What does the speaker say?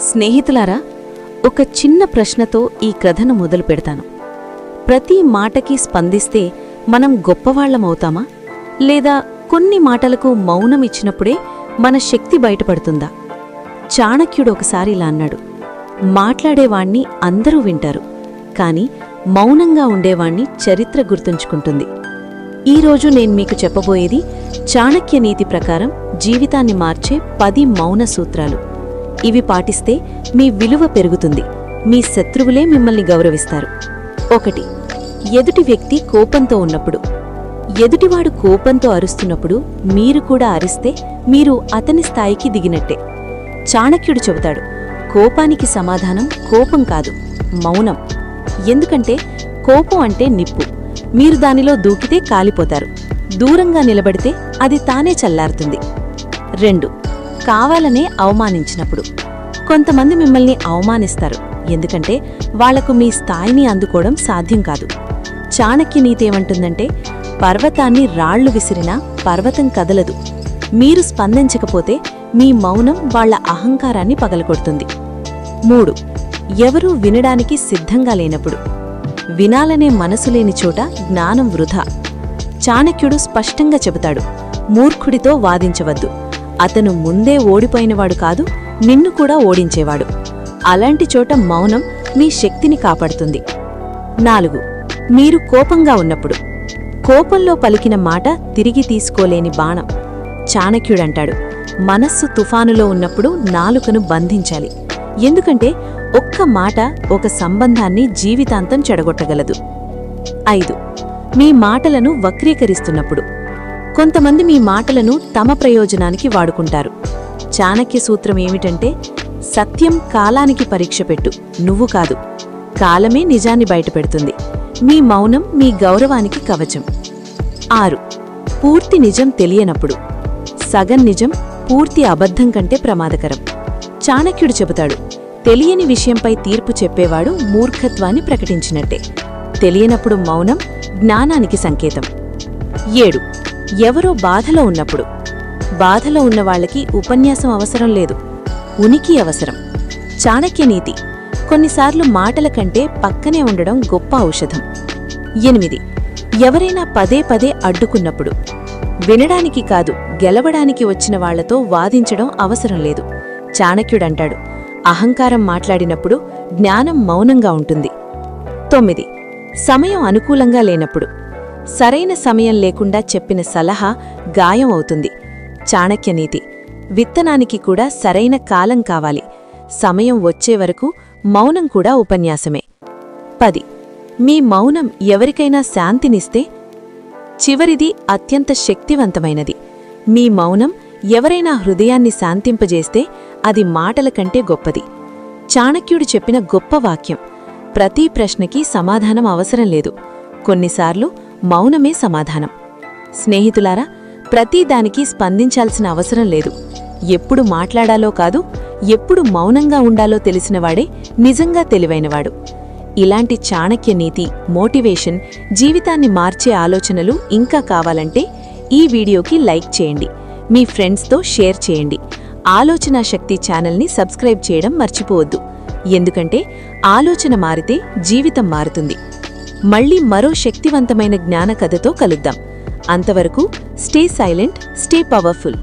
స్నేహితులారా, ఒక చిన్న ప్రశ్నతో ఈ కథను మొదలు పెడతాను. ప్రతి మాటకి స్పందిస్తే మనం గొప్పవాళ్లమవుతామా, లేదా కొన్ని మాటలకు మౌనమిచ్చినప్పుడే మన శక్తి బయటపడుతుందా? చాణక్యుడు ఒకసారి ఇలా అన్నాడు, మాట్లాడేవాణ్ణి అందరూ వింటారు, కాని మౌనంగా ఉండేవాణ్ణి చరిత్ర గుర్తుంచుకుంటుంది. ఈరోజు నేను మీకు చెప్పబోయేది చాణక్య నీతి ప్రకారం జీవితాన్ని మార్చే 10 మౌన సూత్రాలు. ఇవి పాటిస్తే మీ విలువ పెరుగుతుంది, మీ శత్రువులే మిమ్మల్ని గౌరవిస్తారు. 1. ఎదుటి వ్యక్తి కోపంతో ఉన్నప్పుడు. ఎదుటివాడు కోపంతో అరుస్తున్నప్పుడు మీరు కూడా అరిస్తే మీరు అతని స్థాయికి దిగినట్టే. చాణక్యుడు చెబుతాడు, కోపానికి సమాధానం కోపం కాదు, మౌనం. ఎందుకంటే కోపం అంటే నిప్పు, మీరు దానిలో దూకితే కాలిపోతారు, దూరంగా నిలబడితే అది తానే చల్లారుతుంది. 2. కావాలనే అవమానించినప్పుడు. కొంతమంది మిమ్మల్ని అవమానిస్తారు, ఎందుకంటే వాళ్లకు మీ స్థాయిని అందుకోవడం సాధ్యం కాదు. చాణక్య నీతి ఏమంటుందంటే, పర్వతాన్ని రాళ్లు విసిరినా పర్వతం కదలదు. మీరు స్పందించకపోతే మీ మౌనం వాళ్ల అహంకారాన్ని పగలగొడుతుంది. 3. ఎవరూ వినడానికి సిద్ధంగా లేనప్పుడు. వినాలనే మనసు లేని చోట జ్ఞానం వృధా. చాణక్యుడు స్పష్టంగా చెబుతాడు, మూర్ఖుడితో వాదించవద్దు, అతను ముందే ఓడిపోయినవాడు కాదు, నిన్ను కూడా ఓడించేవాడు. అలాంటి చోట మౌనం మీ శక్తిని కాపాడుతుంది. 4. మీరు కోపంగా ఉన్నప్పుడు. కోపంలో పలికిన మాట తిరిగి తీసుకోలేని బాణం. చాణక్యుడంటాడు, మనస్సు తుఫానులో ఉన్నప్పుడు నాలుకను బంధించాలి, ఎందుకంటే ఒక్క మాట ఒక సంబంధాన్ని జీవితాంతం చెడగొట్టగలదు. 5. మీ మాటలను వక్రీకరిస్తున్నప్పుడు. కొంతమంది మీ మాటలను తమ ప్రయోజనానికి వాడుకుంటారు. చాణక్య సూత్రం ఏమిటంటే, సత్యం కాలానికి పరీక్ష పెట్టు, నువ్వు కాదు. కాలమే నిజాన్ని బయటపెడుతుంది. మీ మౌనం మీ గౌరవానికి కవచం. 6. పూర్తి నిజం తెలియనప్పుడు. సగం నిజం పూర్తి అబద్ధం కంటే ప్రమాదకరం. చాణక్యుడు చెబుతాడు, తెలియని విషయంపై తీర్పు చెప్పేవాడు మూర్ఖత్వాన్ని ప్రకటించినట్టే. తెలియనప్పుడు మౌనం జ్ఞానానికి సంకేతం. 7. ఎవరో బాధలో ఉన్నప్పుడు. బాధలో ఉన్నవాళ్లకి ఉపన్యాసం అవసరం లేదు, ఉనికి అవసరం. చాణక్య నీతి, కొన్నిసార్లు మాటల కంటే పక్కనే ఉండడం గొప్ప ఔషధం. 8. ఎవరైనా పదే పదే అడ్డుకున్నప్పుడు. వినడానికి కాదు, గెలవడానికి వచ్చిన వాళ్లతో వాదించడం అవసరం లేదు. చాణక్యుడంటాడు, అహంకారం మాట్లాడినప్పుడు జ్ఞానం మౌనంగా ఉంటుంది. 9. సమయం అనుకూలంగా లేనప్పుడు. సరైన సమయం లేకుండా చెప్పిన సలహా గాయం అవుతుంది. చాణక్య నీతి, విత్తనానికి కూడా సరైన కాలం కావాలి, సమయం వచ్చే వరకు మౌనం కూడా ఉపన్యాసమే. 10. మీ మౌనం ఎవరికైనా శాంతినిస్తే. చివరిది అత్యంత శక్తివంతమైనది. మీ మౌనం ఎవరైనా హృదయాన్ని శాంతింపజేస్తే అది మాటల కంటే గొప్పది. చాణక్యుడు చెప్పిన గొప్ప వాక్యం, ప్రతి ప్రశ్నకి సమాధానం అవసరం లేదు, కొన్నిసార్లు మౌనమే సమాధానం. స్నేహితులారా, ప్రతి దానికి స్పందించాల్సిన అవసరం లేదు. ఎప్పుడు మాట్లాడాలో కాదు, ఎప్పుడు మౌనంగా ఉండాలో తెలిసినవాడే నిజంగా తెలివైనవాడు. ఇలాంటి చాణక్య నీతి, మోటివేషన్, జీవితాన్ని మార్చే ఆలోచనలు ఇంకా కావాలంటే ఈ వీడియోకి లైక్ చేయండి, మీ ఫ్రెండ్స్తో షేర్ చేయండి. ఆలోచనా శక్తి ఛానల్ని సబ్స్క్రైబ్ చేయడం మర్చిపోవద్దు, ఎందుకంటే ఆలోచన మారితే జీవితం మారుతుంది. మళ్ళీ మరో శక్తివంతమైన జ్ఞాన కథతో కలుద్దాం. అంతవరకు స్టే సైలెంట్, స్టే పవర్ఫుల్.